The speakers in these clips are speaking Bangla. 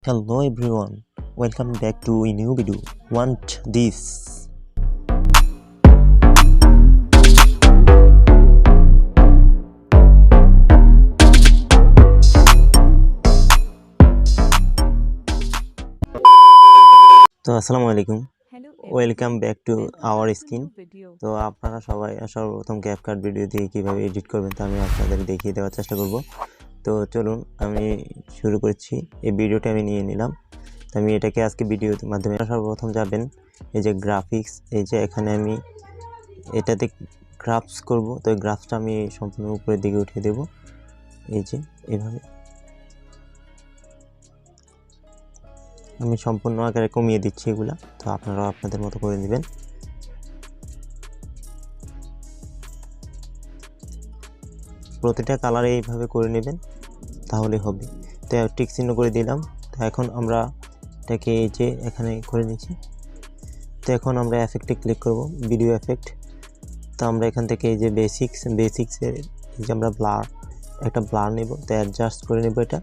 Hello everyone, welcome back to a new video. Want this? তো আসসালামু আলাইকুম, welcome back to our screen. তো আপনারা সবাই সর্বপ্রথম ক্যাপকাট ভিডিও দিয়ে কীভাবে এডিট করবেন তা আমি আপনাদের দেখিয়ে দেওয়ার চেষ্টা করব। তো চলুন আমি শুরু করছি। এই ভিডিওটা আমি নিয়ে নিলাম, তো আমি এটাকে আজকে ভিডিওর মাধ্যমে সর্বপ্রথম যাবেন এই যে গ্রাফিক্স, এই যে এখানে আমি এটাতে গ্রাফস করব। তো এই গ্রাফসটা আমি সম্পূর্ণ উপরের দিকে উঠিয়ে দেব, এই যে এভাবে আমি সম্পূর্ণ আকারে কমিয়ে দিচ্ছি এগুলা। তো আপনারাও আপনাদের মতো করে নেবেন। প্রতিটা কালার এইভাবে করে নেবেন, তাহলে হবে। তো টিক চিহ্ন করে দিলাম। তো এখন আমরা এটাকে এই যে এখানে করে নিচ্ছি। তো এখন আমরা এফেক্টে ক্লিক করব, ভিডিও এফেক্ট। তো আমরা এখান থেকে এই যে বেসিক্সের এই যে আমরা একটা ব্লার নেব। তো অ্যাডজাস্ট করে নেব, এটা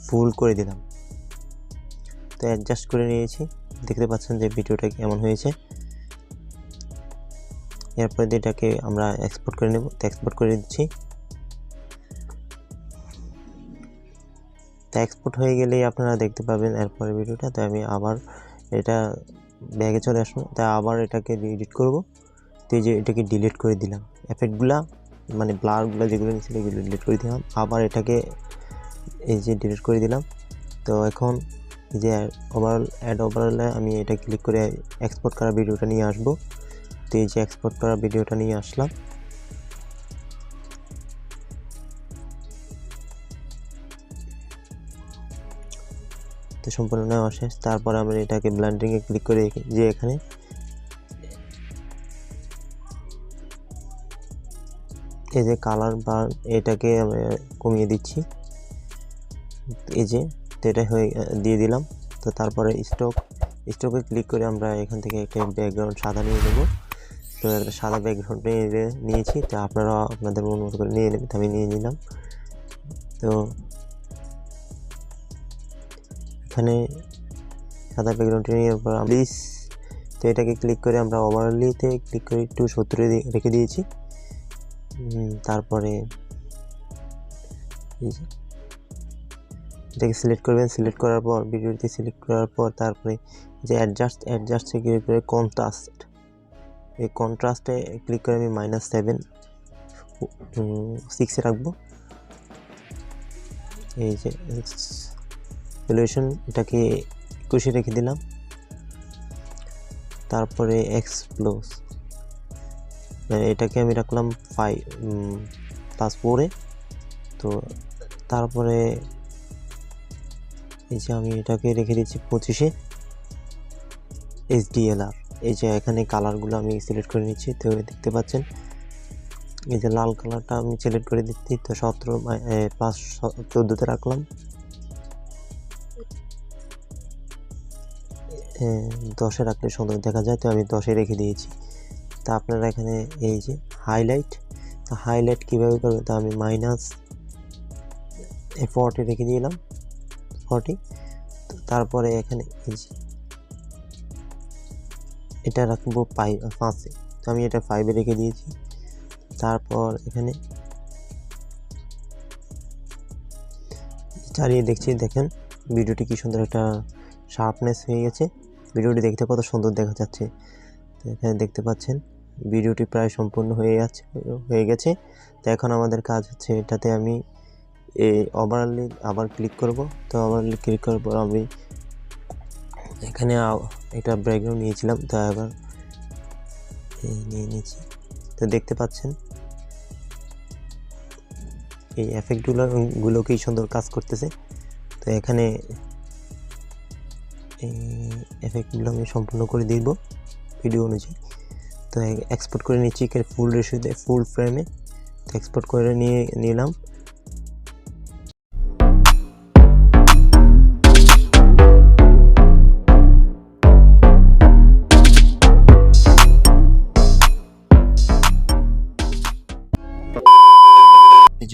ফুল করে দিলাম। তো অ্যাডজাস্ট করে নিয়েছি, দেখতে পাচ্ছেন যে ভিডিওটা কেমন হয়েছে। এরপরে এটাকে আমরা এক্সপোর্ট করে নেব। তো এক্সপোর্ট করে দিচ্ছি। তো এক্সপোর্ট হয়ে গেলেই আপনারা দেখতে পাবেন এরপরে ভিডিওটা। তো আমি আবার এটা ব্যাগে চলে আসবো। তা আবার এটাকে এডিট করব। তো এই যে এটাকে ডিলিট করে দিলাম, এফেক্টগুলা মানে ব্লারগুলো যেগুলো নিয়েছিল এগুলো ডিলিট করে দিলাম। আবার এটাকে এই যে ডিলিট করে দিলাম। তো এখন এই যে ওভারঅলে আমি এটা ক্লিক করে এক্সপোর্ট করা ভিডিওটা নিয়ে আসবো। তো এই যে এক্সপোর্ট করা ভিডিওটা নিয়ে আসলাম। তো সম্পূর্ণ নেওয়া শেষ। তারপর আমরা এটাকে ব্লেন্ডিংয়ে ক্লিক করে যে এখানে এই যে কালার বা এটাকে আমরা কমিয়ে দিচ্ছি, এই যে এটা হয়ে দিয়ে দিলাম। তো তারপরে স্টকে ক্লিক করে আমরা এখান থেকে একটা ব্যাকগ্রাউন্ড সাদা নিয়ে নেব। তো একটা সাদা ব্যাকগ্রাউন্ড নিয়েছি। তো আপনারা আপনাদের মন মতো করে নিয়ে নেবেন, আমি নিয়ে নিলাম। তো এখানে সাদা ব্যাকগ্রাউন্ডটি নেওয়ার পর প্লিজ, তো এটাকে ক্লিক করে আমরা ওভারলিতে ক্লিক করে একটু 70 রেখে দিয়েছি। তারপরে এটাকে সিলেক্ট করবেন। সিলেক্ট করার পর ভিডিওটি সিলেক্ট করার পর তারপরে যে অ্যাডজাস্টে ক্লিক করে কন্ট্রাস্ট, এই কন্ট্রাস্টে ক্লিক করে আমি -7.6 রাখবো। এই যে সলিউশন এটাকে 21 রেখে দিলাম। তারপরে এক্সপ্লোজ এটাকে আমি রাখলাম 5+4-এ। তো তারপরে এই যে আমি এটাকে রেখে দিচ্ছি 25-এ HDLR। এই যে এখানে কালারগুলো আমি সিলেক্ট করে নিচ্ছি। তো দেখতে পাচ্ছেন এই যে লাল কালারটা আমি সিলেক্ট করে দিচ্ছি। তো 17+14-তে রাখলাম। 10-এ রাখলে সুন্দর দেখা যায়, তো আমি 10-এ রেখে দিয়েছি। তা আপনারা এখানে এই যে হাইলাইট, তো হাইলাইট কীভাবে করবে, তা আমি -40 রেখে দিলাম, 40। তো তারপরে এখানে এই যে এটা রাখবো 5-এ। তো আমি এটা 5-এ রেখে দিয়েছি। তারপর এখানে চালিয়ে দেখছি, দেখেন ভিডিওটি কি সুন্দর একটা শার্পনেস হয়ে গেছে। ভিডিওটি দেখতে কত সুন্দর দেখা যাচ্ছে। তো এখানে দেখতে পাচ্ছেন ভিডিওটি প্রায় সম্পূর্ণ হয়ে গেছে। তো এখন আমাদের কাজ হচ্ছে এটাতে আমি এই ওভারঅলে আবার ক্লিক করব। তো ওভারঅলে ক্লিক করার পর আমি এখানে একটা ব্যাকগ্রাউন্ড নিয়েছিলাম, তো আবার নিয়ে নিয়েছি। তো দেখতে পাচ্ছেন এই এফেক্টগুলো কি সুন্দর কাজ করতেছে। তো এখানে এই এফেক্টগুলো আমি সম্পূর্ণ করে দিব ভিডিও অনুযায়ী। তো এক্সপোর্ট করে নিচ্ছি ফুল রেশিওতে, ফুল ফ্রেমে। তো এক্সপোর্ট করে নিলাম।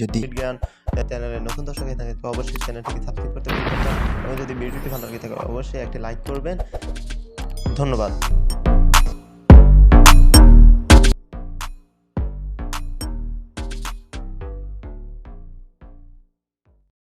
যদি জ্ঞান চ্যানেলে নতুন দর্শক হয়ে থাকে তো অবশ্যই চ্যানেলটিকে সাবস্ক্রাইব করতে ভুলবেন না। এবং যদি ভিডিও ভিডিওটি ভালো লাগে থাকে অবশ্যই একটি লাইক করবেন। ধন্যবাদ।